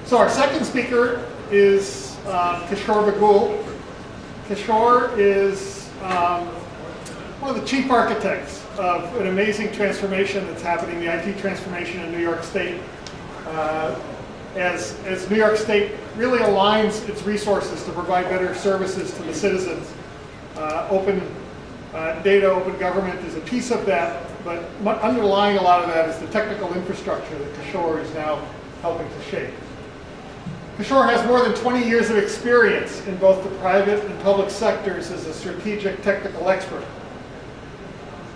So our second speaker is Kishore Bagul. Kishore is one of the chief architects of an amazing transformation that's happening, the IT transformation in New York State. As New York State really aligns its resources to provide better services to the citizens. Open data, open government is a piece of that, but underlying a lot of that is the technical infrastructure that Kishore is now helping to shape. Kishore has more than 20 years of experience in both the private and public sectors as a strategic technical expert.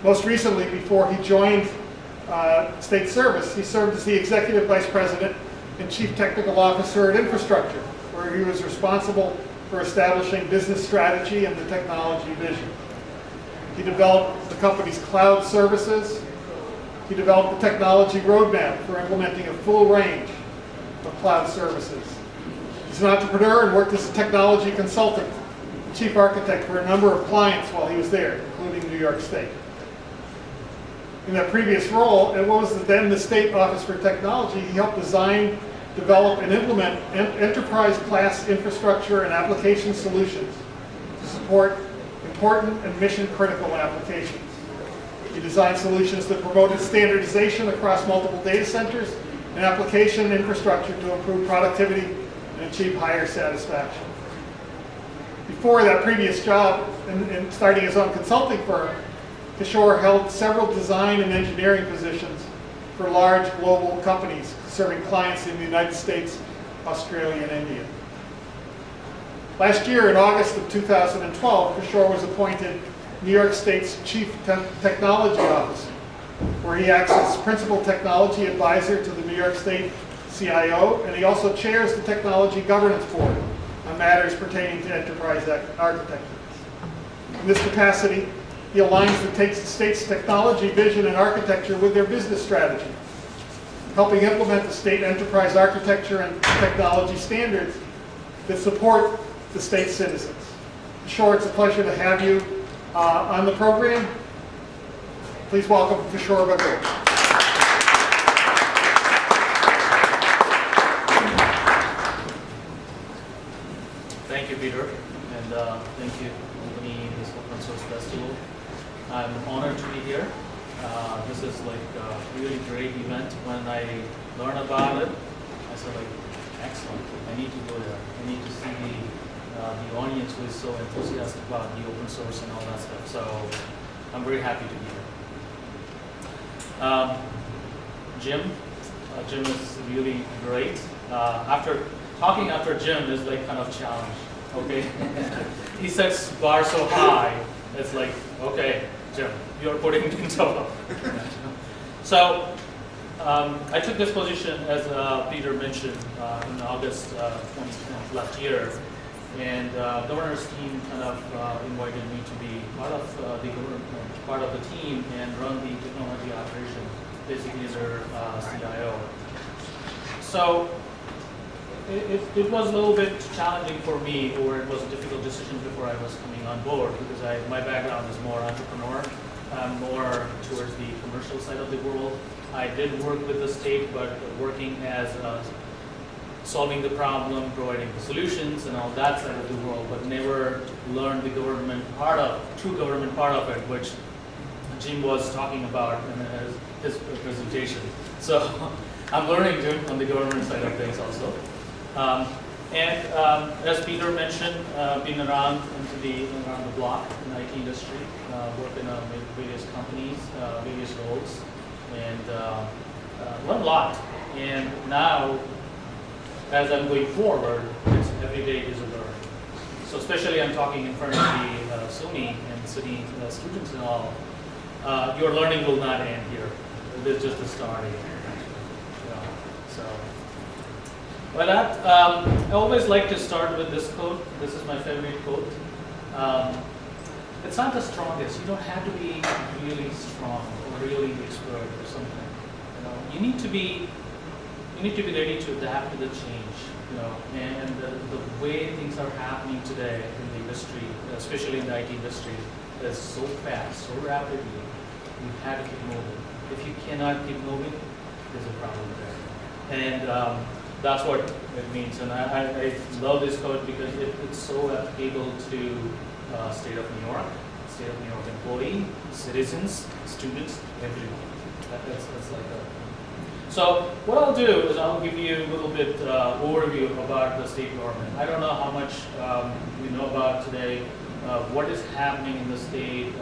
Most recently, before he joined State Service, he served as the Executive Vice President and Chief Technical Officer at Infrastructure, where he was responsible for establishing business strategy and the technology vision. He developed the company's cloud services. He developed the technology roadmap for implementing a full range of cloud services. He's an entrepreneur and worked as a technology consultant, chief architect for a number of clients while he was there, including New York State. In that previous role, at what was then the State Office for Technology, he helped design, develop, and implement enterprise-class infrastructure and application solutions to support important and mission-critical applications. He designed solutions that promoted standardization across multiple data centers and application infrastructure to improve productivity and achieve higher satisfaction. Before that previous job, and starting his own consulting firm, Kishore held several design and engineering positions for large global companies serving clients in the United States, Australia, and India. Last year, in August of 2012, Kishore was appointed New York State's Chief Technology Officer, where he acts as Principal Technology Advisor to the New York State CIO, and he also chairs the Technology Governance Board on matters pertaining to enterprise architecture. In this capacity, he aligns the state's technology vision and architecture with their business strategy, helping implement the state enterprise architecture and technology standards that support the state's citizens. Kishore, it's a pleasure to have you on the program. Please welcome Kishore Bagul. Thank you, Peter, and thank you for being in this Open Source Festival. I'm honored to be here. This is like a really great event. When I learned about it, I said like, excellent, I need to go there. I need to see the audience who is so enthusiastic about the open source and all that stuff. So I'm very happy to be here. Jim is really great. After Jim is like kind of challenge. Okay, he sets bar so high. It's like, okay, Jim, you're putting things up. So I took this position, as Peter mentioned, in August 2010, last year, and governor's team kind of invited me to be part of the team and run the technology operation, basically as their CIO. So it was a little bit challenging for me, or it was a difficult decision before I was coming on board, because my background is more entrepreneur. I'm more towards the commercial side of the world. I did work with the state, but working as solving the problem, providing the solutions, and all that side of the world, but never learned the true government part of it, which Jim was talking about in his presentation. So I'm learning, Jim, on the government side of things also. As Peter mentioned, been around the block in the IT industry, worked in various companies, various roles, and learned a lot. And now, as I'm going forward, it's every day is a learn. So especially I'm talking in front of the SUNY and SUNY students and all, your learning will not end here. It is just the starting. Well, I always like to start with this quote. This is my favorite quote. It's not the strongest. You don't have to be really strong or really expert or something. You need to be ready to adapt to the change. And the way things are happening today in the industry, especially in the IT industry, is so fast, so rapidly. You have to keep moving. If you cannot keep moving, there's a problem there. And That's what it means, and I love this code because it's so applicable to state of New York employee, citizens, students, everyone. That's like a. So what I'll do is I'll give you a little bit overview about the state government. I don't know how much we know about today, what is happening in the state.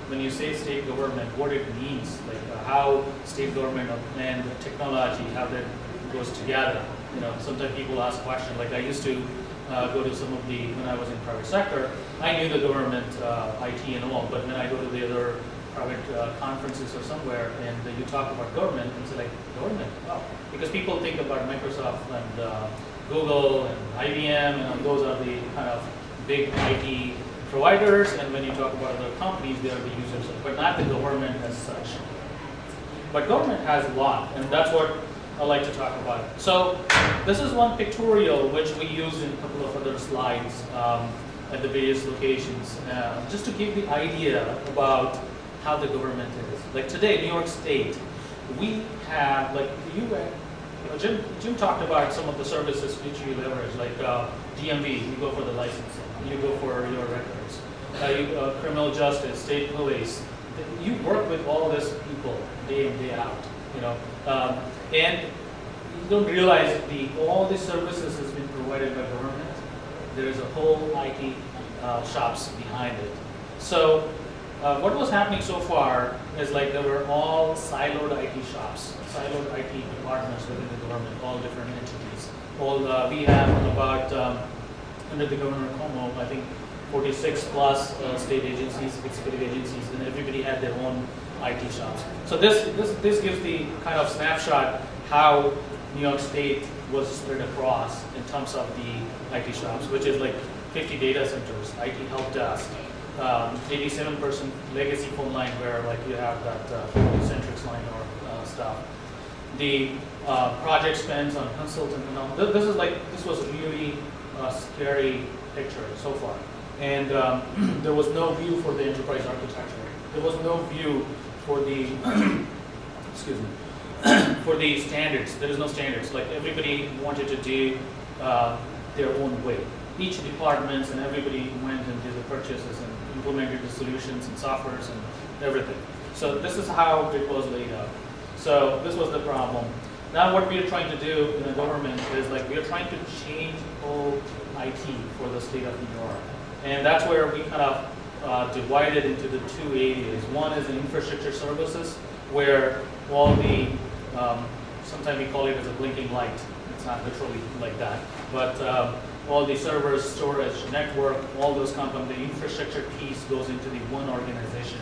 When you say state government, what it means, like how state government and technology, how that goes together. You know, sometimes people ask questions. Like I used to go to some of the, when I was in private sector, I knew the government, IT and all, but when I go to the other private conferences or somewhere and you talk about government, it's like, government, wow. Because people think about Microsoft and Google and IBM, and those are the kind of big IT providers, and when you talk about other companies, they are the users, but not the government as such. But government has a lot, and that's what I like to talk about. So this is one pictorial which we use in a couple of other slides at the various locations, just to give the idea about how the government is. Like today, New York State, we have, like Jim talked about some of the services which you leverage, like DMV, you go for the licensing, you go for your records, criminal justice, state police. You work with all these people day in, day out, you know, and you don't realize all these services has been provided by government. There is a whole IT shops behind it. So what was happening so far is like there were all siloed IT shops, siloed IT departments within the government, all different entities. We have about, under the Governor Cuomo, I think 46 plus state agencies, executive agencies, and everybody had their own IT shops. So this gives the kind of snapshot how New York State was spread across in terms of the IT shops, which is like 50 data centers, IT help desk, 87% legacy phone line where like you have that Centrix line or stuff. The project spends on consultant and all. This was really a scary picture so far. And there was no view for the enterprise architecture. There was no view for the, excuse me, for the standards. There is no standards. Like everybody wanted to do their own way. Each departments and everybody went and did the purchases and implemented the solutions and softwares and everything. So this is how it was laid out. So this was the problem. Now what we are trying to do in the government is like we are trying to change whole IT for the state of New York. And that's where we kind of divided into the two areas. One is the infrastructure services, where all the, sometimes we call it as a blinking light. It's not literally like that. But all the servers, storage, network, all those components, the infrastructure piece goes into the one organization.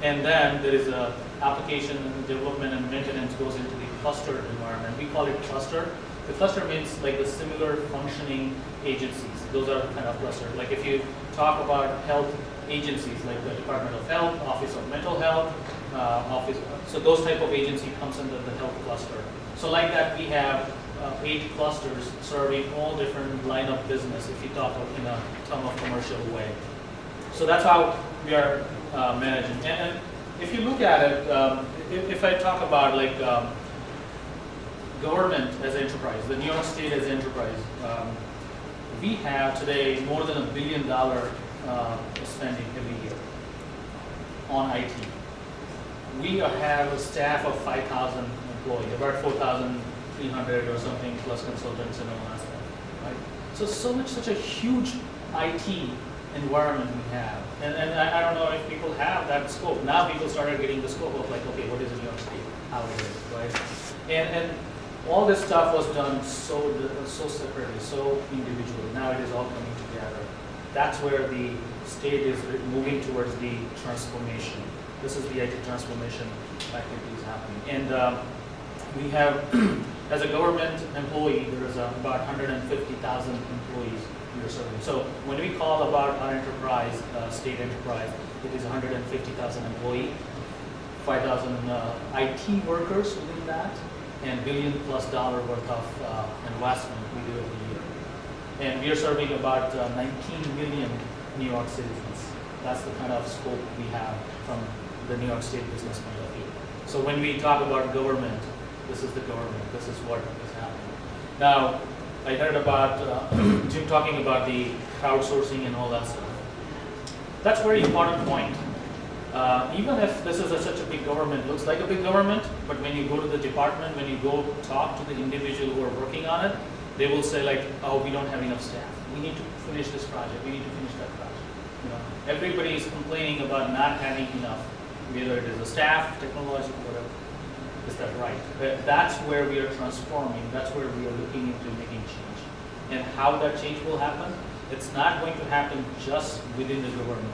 And then there is a application development and maintenance goes into the cluster environment. We call it cluster. The cluster means like the similar functioning agencies. Those are kind of cluster. Like if you talk about health agencies, like the Department of Health, Office of Mental Health, so those type of agency comes under the health cluster. So like that we have 8 clusters serving all different line of business if you talk in a term of commercial way. So that's how we are managing. And if you look at it, if I talk about like government as enterprise, the New York State as enterprise, we have today more than $1 billion spending every year on IT. We have a staff of 5,000 employees, about 4,300 or something plus consultants and all that stuff, right? So such a huge IT environment we have. And I don't know if people have that scope. Now people started getting the scope of like, okay, what is New York State? How it is, right? And all this stuff was done so separately, so individually. Now it is all coming together. That's where the state is moving towards the transformation. This is the IT transformation activities happening. And we have, as a government employee, there is about 150,000 employees we are serving. So when we call about our enterprise, state enterprise, it is 150,000 employees, 5,000 IT workers within that, and $1 billion+ worth of investment we do every year. And we are serving about 19 million New York citizens. That's the kind of scope we have from the New York State business point of view. So when we talk about government, this is the government, this is what is happening. Now, I heard about Jim talking about the crowdsourcing and all that stuff. That's a very important point. Even if this is such a big government, looks like a big government, but when you go to the department, when you go talk to the individual who are working on it, they will say like, oh, we don't have enough staff. We need to finish this project. We need to finish that project. You know, everybody is complaining about not having enough, whether it is the staff, technology, whatever. Is that right? That's where we are transforming. That's where we are looking into making change. And how that change will happen, it's not going to happen just within the government.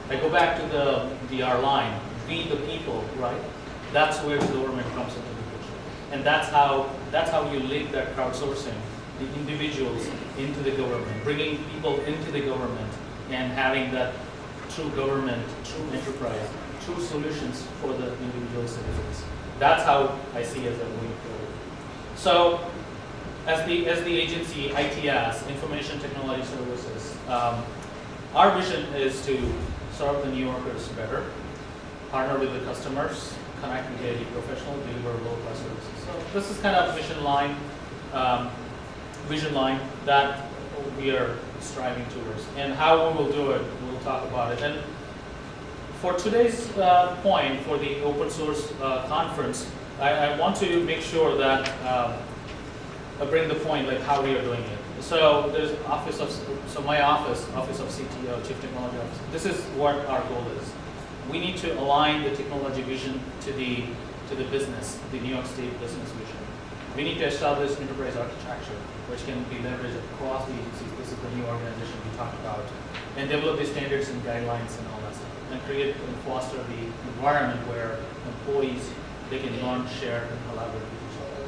I go back to our line, we the people, right? That's where the government comes into the picture. And that's how you link that crowdsourcing, the individuals into the government, bringing people into the government and having that true government, true enterprise, true solutions for the individual citizens. That's how I see it as a moving forward. So, as the agency, ITS, Information Technology Services, our vision is to serve the New Yorkers better, partner with the customers, connect with the professional, deliver low-cost services. So this is kind of vision line that we are striving towards. And how we will do it, we'll talk about it. And for today's point, for the open source conference, I want to make sure that I bring the point like how we are doing it. So there's my office of CTO, Chief Technology Officer. This is what our goal is. We need to align the technology vision to the business, the New York State business vision. We need to establish enterprise architecture, which can be leveraged across the agencies. This is the new organization we talked about, and develop the standards and guidelines and all that stuff, and create and foster the environment where employees they can learn, share, and collaborate with each other.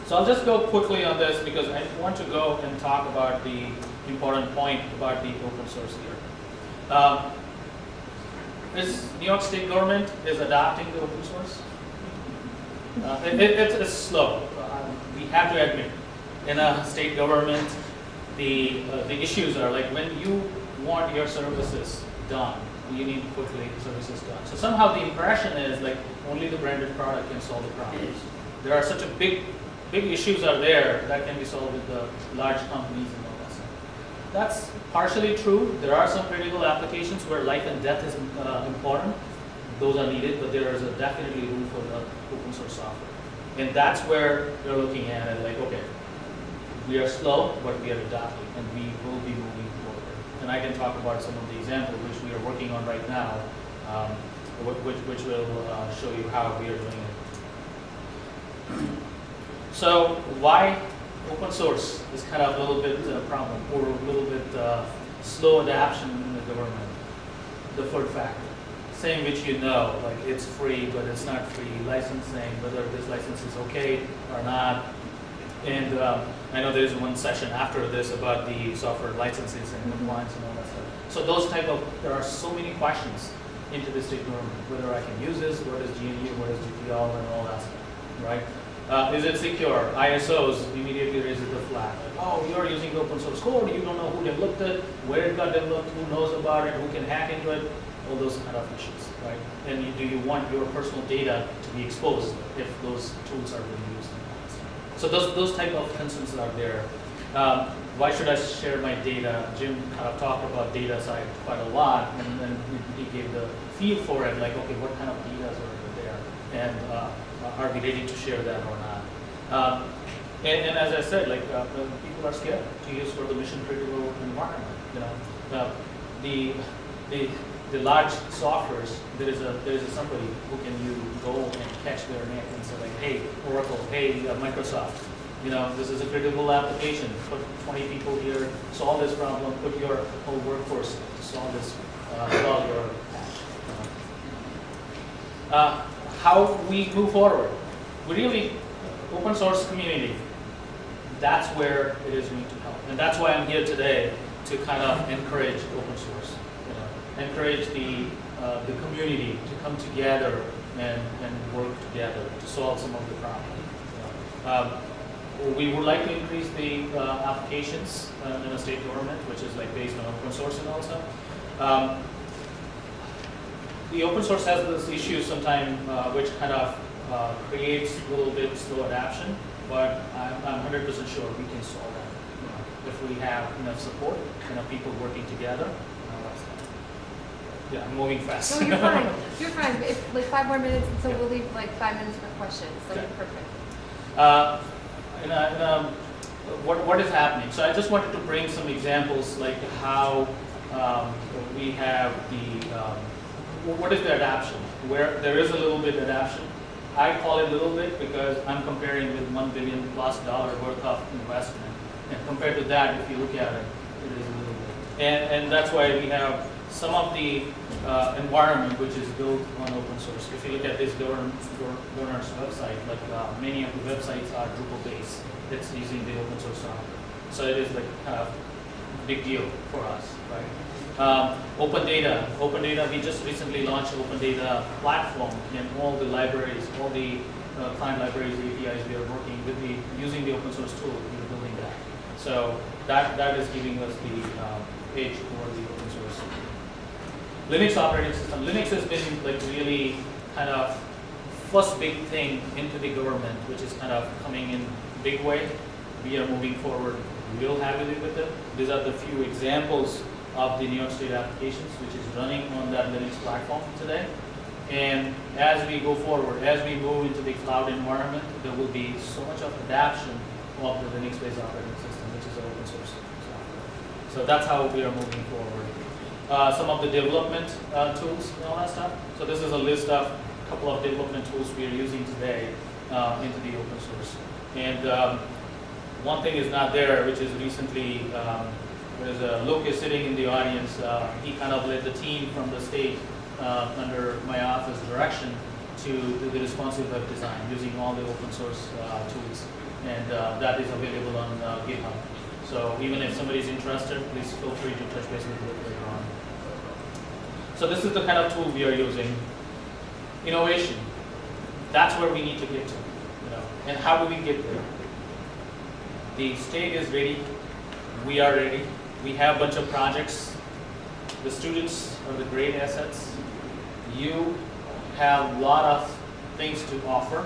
So I'll just go quickly on this because I want to go and talk about the important point about the open source here. Is New York State government is adopting the open source? It's slow. We have to admit, in a state government, the issues are like when you want your services done, you need quickly services done. So somehow the impression is like only the branded product can solve the problems. There are such a big issues are there that can be solved with the large companies and all that stuff. That's partially true. There are some critical applications where life and death is important. Those are needed, but there is definitely room for the open source software. And that's where we're looking at it like, okay, we are slow, but we are adapting, and we will be moving forward. And I can talk about some of the examples which we are working on right now, which will show you how we are doing it. So why open source is kind of a little bit problem, or a little bit slow adoption in the government. The third factor. Same which you know, like it's free, but it's not free. Licensing, whether this license is okay or not. And I know there's one session after this about the software licenses and compliance and all that stuff. So those there are so many questions into this state government, whether I can use this, what is GNU, what is GPL, and all that stuff, right? Is it secure? ISOs immediately raises the flag. Like, oh, you're using open source code, you don't know who developed it, where it got developed, who knows about it, who can hack into it, all those kind of issues, right? And do you want your personal data to be exposed if those tools are being used? So those type of concerns are there. Why should I share my data? Jim kind of talked about data side quite a lot, and then he gave the feel for it, like, okay, what kind of data are there? And are we ready to share that or not? And as I said, like people are scared to use for the mission critical environment. You know, the large softwares, there is a somebody who can you go and catch their neck and say like, hey Oracle, hey Microsoft, you know, this is a critical application. Put 20 people here, solve this problem. Put your whole workforce to solve this. Solve your patch. How we move forward. We really, open source community, that's where it is going to help. And that's why I'm here today to kind of encourage open source, you know, encourage the community to come together and work together to solve some of the problems. We would like to increase the applications in a state government, which is like based on open source and also. The open source has this issue sometimes which kind of creates a little bit slow adoption, but I'm 100% sure we can solve that. If we have enough support, enough people working together. Yeah, I'm moving fast. No, you're fine. You're fine. It's like 5 more minutes, and so we'll leave like 5 minutes for questions. So Okay. you're perfect. What is happening? So I just wanted to bring some examples like how we have what is the adaption? Where there is a little bit adaption. I call it a little bit because I'm comparing with $1 billion+ worth of investment. And compared to that, if you look at it, it is a little bit. And that's why we have some of the environment which is built on open source. If you look at this governor's website, like many of the websites are Drupal based. It's using the open source software. So it is like kind of big deal for us, right? Open data, we just recently launched Open Data Platform, and all the libraries, all the client libraries, APIs, we are working with using the open source tool, we are building that. So that is giving us the edge over the open source. Linux operating system. Linux has been like really kind of first big thing into the government, which is kind of coming in big way. We are moving forward real heavily with it. These are the few examples of the New York State applications, which is running on that Linux platform today. And as we go forward, as we move into the cloud environment, there will be so much of adaptation of the Linux-based operating system, which is open source software. So that's how we are moving forward. Some of the development tools and all that stuff. So this is a list of a couple of development tools we are using today into the open source. And one thing is not there, which is recently, there's Lucas sitting in the audience. He kind of led the team from the state under my office direction to do the responsive web design using all the open source tools. And that is available on GitHub. So even if somebody is interested, please feel free to touch base with Luke later on. So this is the kind of tool we are using. Innovation. That's where we need to get to. And how do we get there? The state is ready. We are ready. We have a bunch of projects. The students are the great assets. You have a lot of things to offer.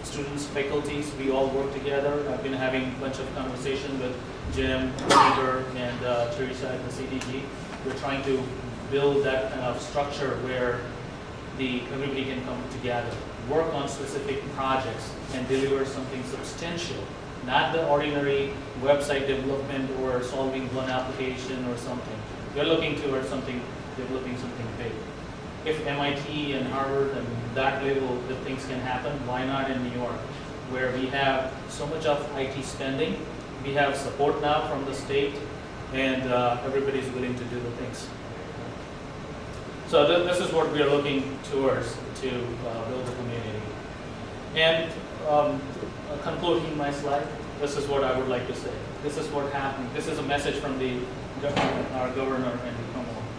Students, faculties, we all work together. I've been having a bunch of conversation with Jim, Peter, and Teresa at the CDG. We're trying to build that kind of structure where everybody can come together, work on specific projects, and deliver something substantial. Not the ordinary website development or solving one application or something. We're looking towards developing something big. If MIT and Harvard and that level the things can happen, why not in New York, where we have so much of IT spending, we have support now from the state, and everybody's willing to do the things. So this is what we are looking towards to build the community. And concluding my slide, this is what I would like to say. This is what happened. This is a message from our governor and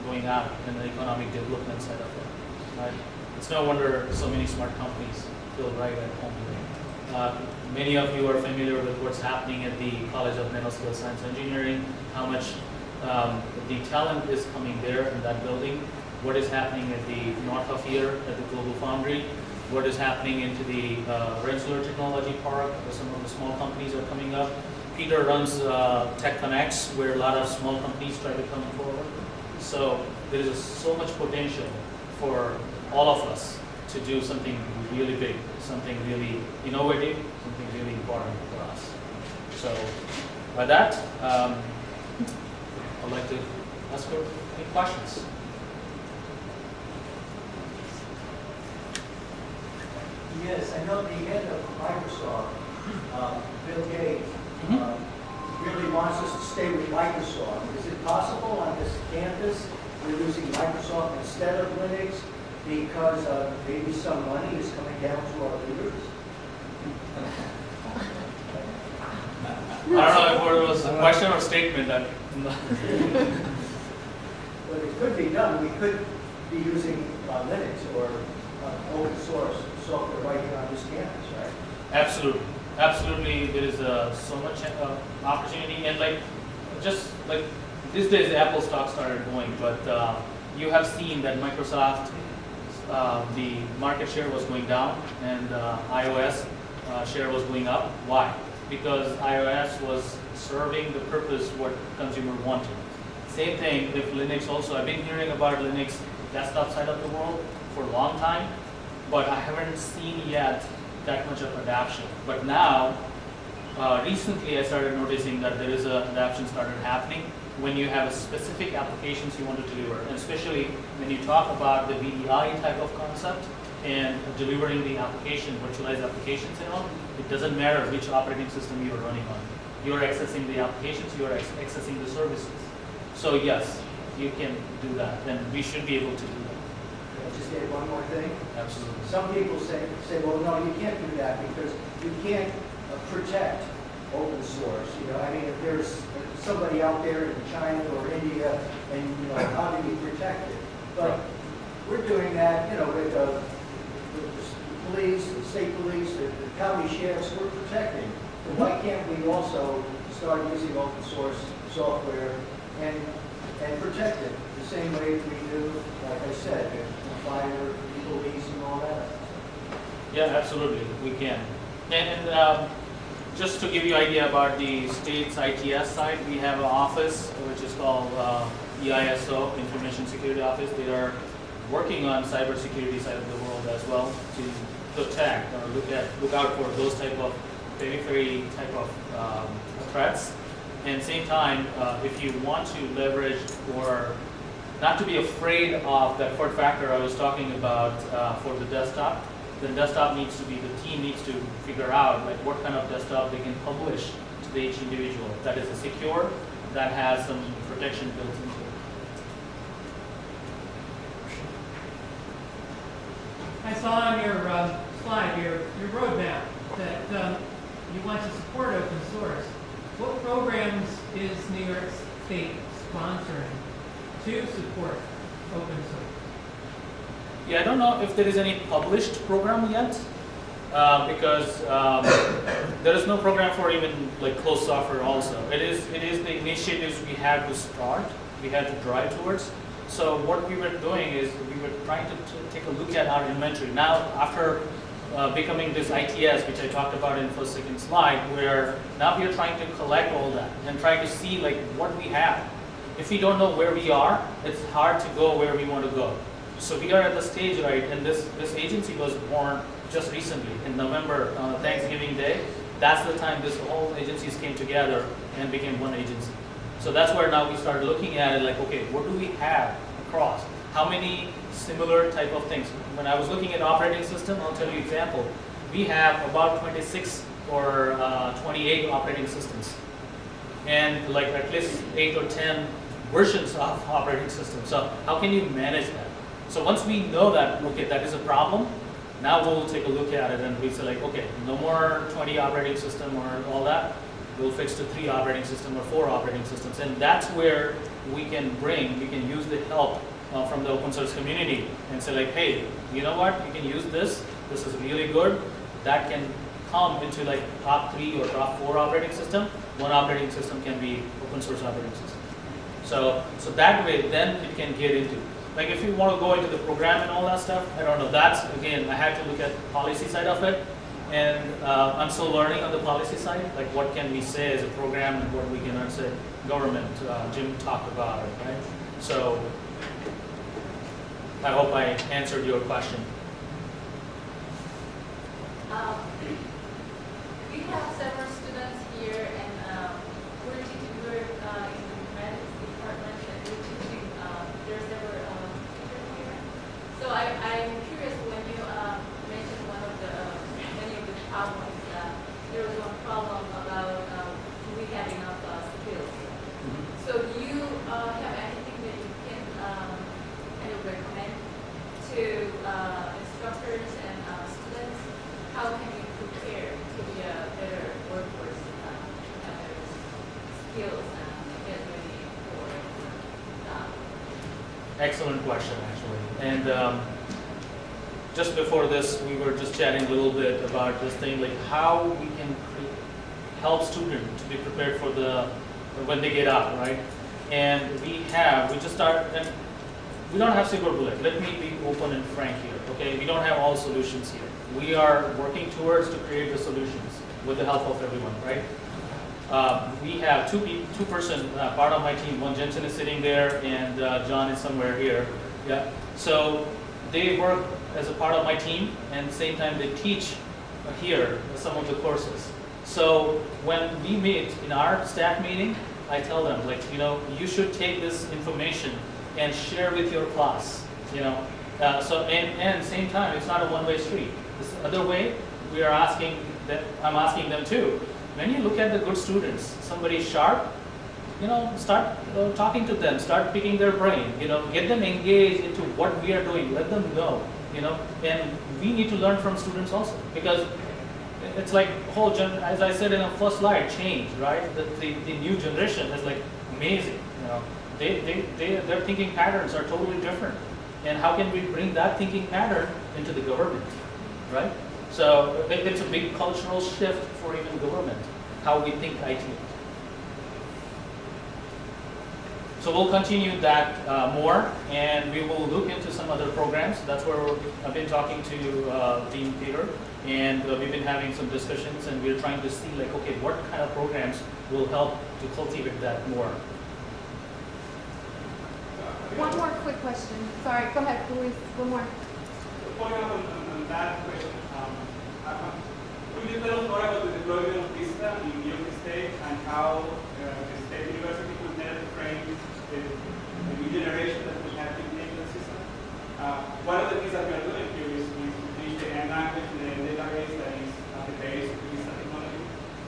going out in the economic development side of it. Right? It's no wonder so many smart companies feel right at home today. Many of you are familiar with what's happening at the College of Nanoscale Science Engineering, how much the talent is coming there in that building, what is happening at the north of here at the Global Foundry, what is happening into the Rensselaer Technology Park, where some of the small companies are coming up. Peter runs Tech Connects, where a lot of small companies try to come forward. So there is so much potential for all of us to do something really big, something really innovative, something really important for us. So by that, I'd like to ask for any questions. Yes, I know the head of Microsoft, Bill Gates, really wants us to stay with Microsoft. Is it possible on this campus we're using Microsoft instead of Linux because maybe some money is coming down to our leaders? I don't know if it was a question or statement. But it could be done. We could be using Linux or open source software right here on this campus, right? Absolutely. Absolutely, there is so much opportunity, and just like these days Apple stock started going, but you have seen that Microsoft, the market share was going down, and iOS share was going up. Why? because iOS was serving the purpose what consumer wanted. Same thing with Linux also. I've been hearing about Linux desktop side of the world for a long time, but I haven't seen yet that much of adoption. But now, recently I started noticing that there is a adoption started happening when you have specific applications you want to deliver, and especially when you talk about the VDI type of concept and delivering the application, virtualized applications and all, it doesn't matter which operating system you are running on. You are accessing the applications, you are accessing the services. So yes, you can do that, and we should be able to do that. Can I just add one more thing? Absolutely. Some people say, well, no, you can't do that because you can't protect open source. You know, I mean, if there's somebody out there in China or India, and you know, how do you protect it? But we're doing that, you know, with the police, the state police, the county sheriffs. We're protecting. So why can't we also start using open source software and protect it the same way we do, like I said, fire, police, and all that? Yeah, absolutely, we can. And just to give you an idea about the state's ITS side, we have an office which is called EISO, Information Security Office. They are working on cybersecurity side of the world as well to protect or look out for those type of periphery type of threats. And same time, if you want to leverage or not to be afraid of that third factor I was talking about for the desktop, the desktop needs to be, the team needs to figure out like what kind of desktop they can publish to each individual that is secure, that has some protection built into it. I saw on your slide, your roadmap, that you want to support open source. What programs is New York State sponsoring to support open source? Yeah, I don't know if there is any published program yet, because there is no program for even like closed software also. It is the initiatives we had to start, we had to drive towards. So what we were doing is we were trying to take a look at our inventory. Now, after becoming this ITS, which I talked about in the first, second slide, where now we are trying to collect all that and trying to see like what we have. If we don't know where we are, it's hard to go where we want to go. So we are at the stage, right, and this agency was born just recently in November, Thanksgiving Day. That's the time this whole agencies came together and became one agency. So that's where now we started looking at it like, okay, what do we have across? How many similar type of things? When I was looking at operating system, I'll tell you an example. We have about 26 or 28 operating systems, and like at least 8 or 10 versions of operating systems. So how can you manage that? So once we know that, okay, that is a problem, now we'll take a look at it and we say like, okay, no more 20 operating system or all that. We'll fix to 3 operating system or 4 operating systems. And that's where we can use the help from the open source community and say like, hey, you know what, you can use this. This is really good. That can come into like top 3 or top 4 operating system. One operating system can be open source operating system. So that way, then it can get into. Like if you want to go into the program and all that stuff, I don't know. That's, again, I had to look at the policy side of it. And I'm still learning on the policy side, like what can we say as a program and what we cannot say. Government, Jim talked about it, right? So I hope I answered your question. We have several students here, and we're teaching, we're in the humanities department, and we're teaching, there's several teachers here. So I'm curious, when you mentioned one of the, many of the problems, there was one problem about we have enough skills. So do you have anything that you can kind of recommend to instructors and students? How can we prepare to be a better workforce, have better skills, and get ready for that? Excellent question, actually. And just before this, we were just chatting a little bit about this thing, like how we can help students to be prepared for when they get out, right? And we just started, and we don't have silver bullet. Let me be open and frank here, okay? We don't have all solutions here. We are working towards to create the solutions. with the help of everyone, right? We have two person part of my team. One Jensen is sitting there, and John is somewhere here. Yeah. So they work as a part of my team, and at the same time they teach here some of the courses. So when we meet in our staff meeting, I tell them, like, you know, you should take this information and share with your class. You know, and same time, it's not a one-way street. This other way, we are asking that I'm asking them too. When you look at the good students, somebody sharp, you know, start talking to them, start picking their brain, you know, get them engaged into what we are doing, let them know, you know, and we need to learn from students also, because it's like whole as I said in the first slide, change, right? The new generation is like amazing, you know, their thinking patterns are totally different, and how can we bring that thinking pattern into the government, right? So it's a big cultural shift for even government, how we think IT. So we'll continue that more, and we will look into some other programs. That's where I've been talking to Dean Peter, and we've been having some discussions, and we're trying to see, like, okay, what kind of programs will help to cultivate that more. One more quick question. Sorry, go ahead, Luis. One more. Following up on that question, could you tell us more about the deployment of VISTA in New York State and how the State University could better train the new generation that will have to take the system? One of the things that we are doing here is to teach the end language in the database that is at the base of the VISTA technology.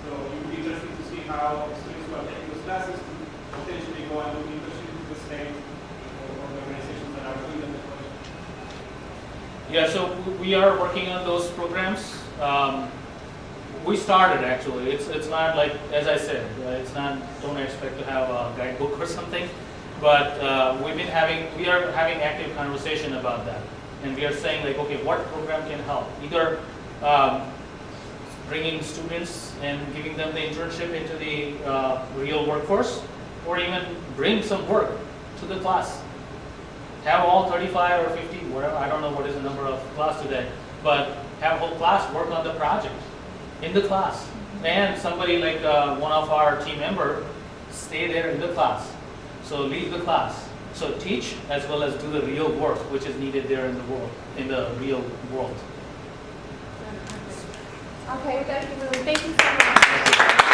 So it would be interesting to see how students who are taking those classes could potentially go and do internship with the state or the organizations that are doing the deployment. Yeah, so we are working on those programs. We started actually. It's not like, as I said, it's not. Don't expect to have a guidebook or something, but we are having active conversation about that, and we are saying, like, okay, what program can help? Either bringing students and giving them the internship into the real workforce, or even bring some work to the class. Have all 35 or 50, whatever, I don't know what is the number of class today, but have whole class work on the project in the class. And somebody like one of our team member stay there in the class. So leave the class. So teach as well as do the real work which is needed there in the world, in the real world. Okay, thank you, Lily. Thank you so much.